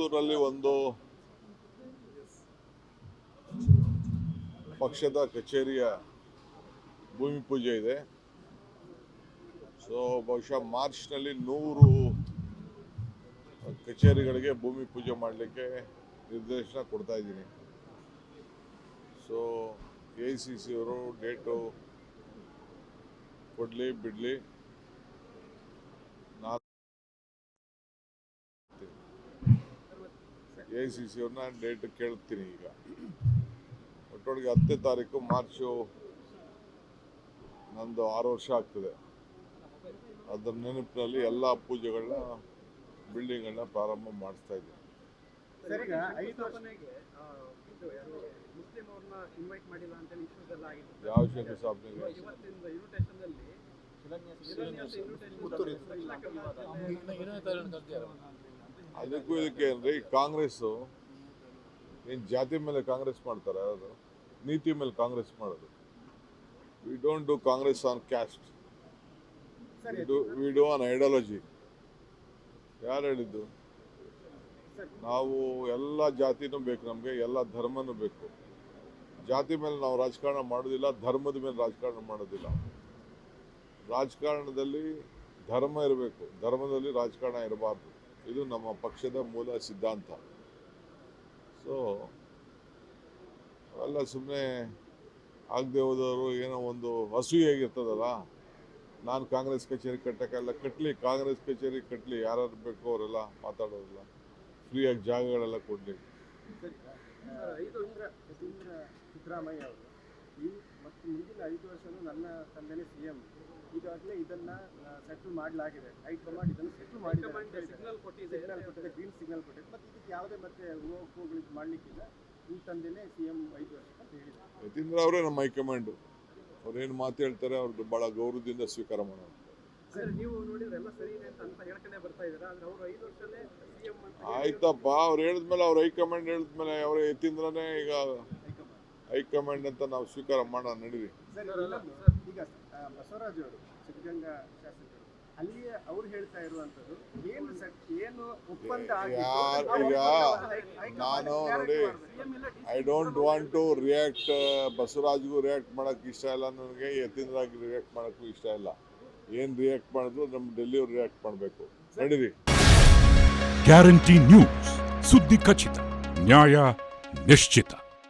ಪುತ್ತೂರಲ್ಲಿ ಒಂದು ಪಕ್ಷದ ಕಚೇರಿಯ ಭೂಮಿ ಪೂಜೆ ಇದೆ. ಸೊ ಬಹುಶಃ ಮಾರ್ಚ್ನಲ್ಲಿ 100 ಕಚೇರಿಗಳಿಗೆ ಭೂಮಿ ಪೂಜೆ ಮಾಡಲಿಕ್ಕೆ ನಿರ್ದೇಶನ ಕೊಡ್ತಾ ಇದ್ದೀನಿ. ಸೊ AICC ಅವರು ಡೇಟು ಕೊಡಲಿ ಬಿಡಲಿ, ನಾನು AICC ಅವ್ರನ್ನ ಡೇಟ್ ಕೇಳ್ತೀನಿ. ಈಗ ಒಟ್ಟೊಳಗೆ 10ನೇ ತಾರೀಕು ಮಾರ್ಚು ನಂದು 6 ವರ್ಷ ಆಗ್ತದೆ. ಅದರ ನೆನಪಿನಲ್ಲಿ ಎಲ್ಲ ಪೂಜೆಗಳನ್ನ ಬಿಲ್ಡಿಂಗ್ಗಳನ್ನ ಪ್ರಾರಂಭ ಮಾಡಿಸ್ತಾ ಇದ್ದೀನಿ. ಯಾವ ಶಂಕುಸ್ಥಾಪನೆಗೆ? ಅದಕ್ಕೂ ಇದಕ್ಕೆ ಅಂದರೆ ಈ ಕಾಂಗ್ರೆಸ್ಸು ಏನು ಜಾತಿ ಮೇಲೆ ಕಾಂಗ್ರೆಸ್ ಮಾಡ್ತಾರೆ, ಅದು ನೀತಿ ಮೇಲೆ ಕಾಂಗ್ರೆಸ್ ಮಾಡೋದು. We don't do Congress on caste, we do on ideology. ಯಾರು ಹೇಳಿದ್ದು? ನಾವು ಎಲ್ಲ ಜಾತಿನೂ ಬೇಕು, ನಮಗೆ ಎಲ್ಲ ಧರ್ಮನೂ ಬೇಕು. ಜಾತಿ ಮೇಲೆ ನಾವು ರಾಜಕಾರಣ ಮಾಡೋದಿಲ್ಲ, ಧರ್ಮದ ಮೇಲೆ ರಾಜಕಾರಣ ಮಾಡೋದಿಲ್ಲ. ರಾಜಕಾರಣದಲ್ಲಿ ಧರ್ಮ ಇರಬೇಕು, ಧರ್ಮದಲ್ಲಿ ರಾಜಕಾರಣ ಇರಬಾರ್ದು. ಇದು ನಮ್ಮ ಪಕ್ಷದ ಮೂಲ ಸಿದ್ಧಾಂತ. ಸೊ ಅವೆಲ್ಲ ಸುಮ್ಮನೆ ಆಗದೆ ಹೋದವರು ಏನೋ ಒಂದು ಅಸೂಯೆಯಾಗಿರ್ತದಲ್ಲ, ನಾನು ಕಾಂಗ್ರೆಸ್ ಕಚೇರಿ ಕಟ್ಟಕ್ಕೆಲ್ಲ ಕಟ್ಟಲಿ, ಕಾಂಗ್ರೆಸ್ ಕಚೇರಿ ಕಟ್ಟಲಿ, ಯಾರು ಬೇಕೋ ಅವರೆಲ್ಲ ಮಾತಾಡೋದಿಲ್ಲ, ಫ್ರೀಯಾಗಿ ಜಾಗಗಳೆಲ್ಲ ಕೊಡಲಿ. 5 ವರ್ಷ ಸಿದ್ದರಾಮಯ್ಯ ಅವರು ಮತ್ತು ಮುಂದಿನ 5 ವರ್ಷನೂ ನನ್ನ ತಂದೆನೇ CM. ಈಗಾಗಲೇ ಇದನ್ನ ಸೆಟ್ಲ್ ಮಾಡಲಾಗಿದೆ. ಹೈಕಮಾಂಡ್ ಇದನ್ನು ಸೆಟ್ಲ್ ಮಾಡಿದೆ, ಸಿಗ್ನಲ್ ಕೊಟ್ಟಿದೆ, ಗ್ರೀನ್ ಸಿಗ್ನಲ್ ಕೊಟ್ಟಿದೆ. ಮತ್ತು ಇದಕ್ಕೆ ಯಾವುದೇ ಮತ್ತೆ ಹೋಗ್ಲಿಕ್ಕೆ ಮಾಡಲಿಕ್ಕಿಲ್ಲ. ಈ ತಂದೆನೇ CM 5 ವರ್ಷ ಅಂತ ಹೇಳಿದ್ದಾರೆ. ಯತೀಂದ್ರ ಅವರೇ ನಮ್ಮ ಹೈಕಮಾಂಡು. ಅವ್ರೇನು ಮಾತು ಹೇಳ್ತಾರೆ ಅವ್ರದ್ದು ಭಾಳ ಗೌರವದಿಂದ ಸ್ವೀಕಾರ ಮಾಡೋಣ. ಸರ್, ನೀವು ನೋಡಿದ್ರೆ ಎಲ್ಲ ಸರಿ ಇದೆ ಅಂತ ಹೇಳ್ಕೊಂಡೇ ಬರ್ತಾ ಇದ್ದಾರೆ. ಆದರೆ ಅವರು 5 ವರ್ಷದಲ್ಲೇ CM ಅಂತ ಆಯ್ತಪ್ಪ, ಅವ್ರು ಹೇಳಿದ್ಮೇಲೆ, ಅವ್ರ ಹೈಕಮಾಂಡ್ ಹೇಳಿದ್ಮೇಲೆ ಅವರೇ ಯತೀಂದ್ರನೇ ಈಗ ಹೈಕಮಾಂಡ್ ಅಂತ ನಾವು ಸ್ವೀಕಾರ ಮಾಡೋಣ. ನಡೀರಿ. ಈಗ ಬಸವರಾಜ್ ಅವರು ಸಿದ್ಧಗಂಗಾ ಶಾಸಕರು ಅಲ್ಲಿ ಅವ್ರು ಹೇಳ್ತಾ ಇರುವಂತದ್ದು ಏನು ಒಪ್ಪಂದ ಈಗ ನಾನು ನೋಡಿ, I don't want to react. ಬಸವರಾಜ್ಗೂ ರಿಯಾಕ್ಟ್ ಮಾಡೋಕ್ಕೆ ಇಷ್ಟ ಇಲ್ಲ, ನನಗೆ ಯತೀಂದ್ರಾಗಿ ರಿಯಾಕ್ಟ್ ಮಾಡೋಕ್ಕೂ ಇಷ್ಟ ಇಲ್ಲ. ಏನು ರಿಯಾಕ್ಟ್ ಮಾಡಿದ್ರು ನಮ್ಮ ಡೆಲ್ಲಿಯವ್ರು ರಿಯಾಕ್ಟ್ ಮಾಡಬೇಕು. ನಡೀರಿ. ಗ್ಯಾರಂಟಿ ನ್ಯೂಸ್, ಸುದ್ದಿ ಖಚಿತ, ನ್ಯಾಯ ನಿಶ್ಚಿತ.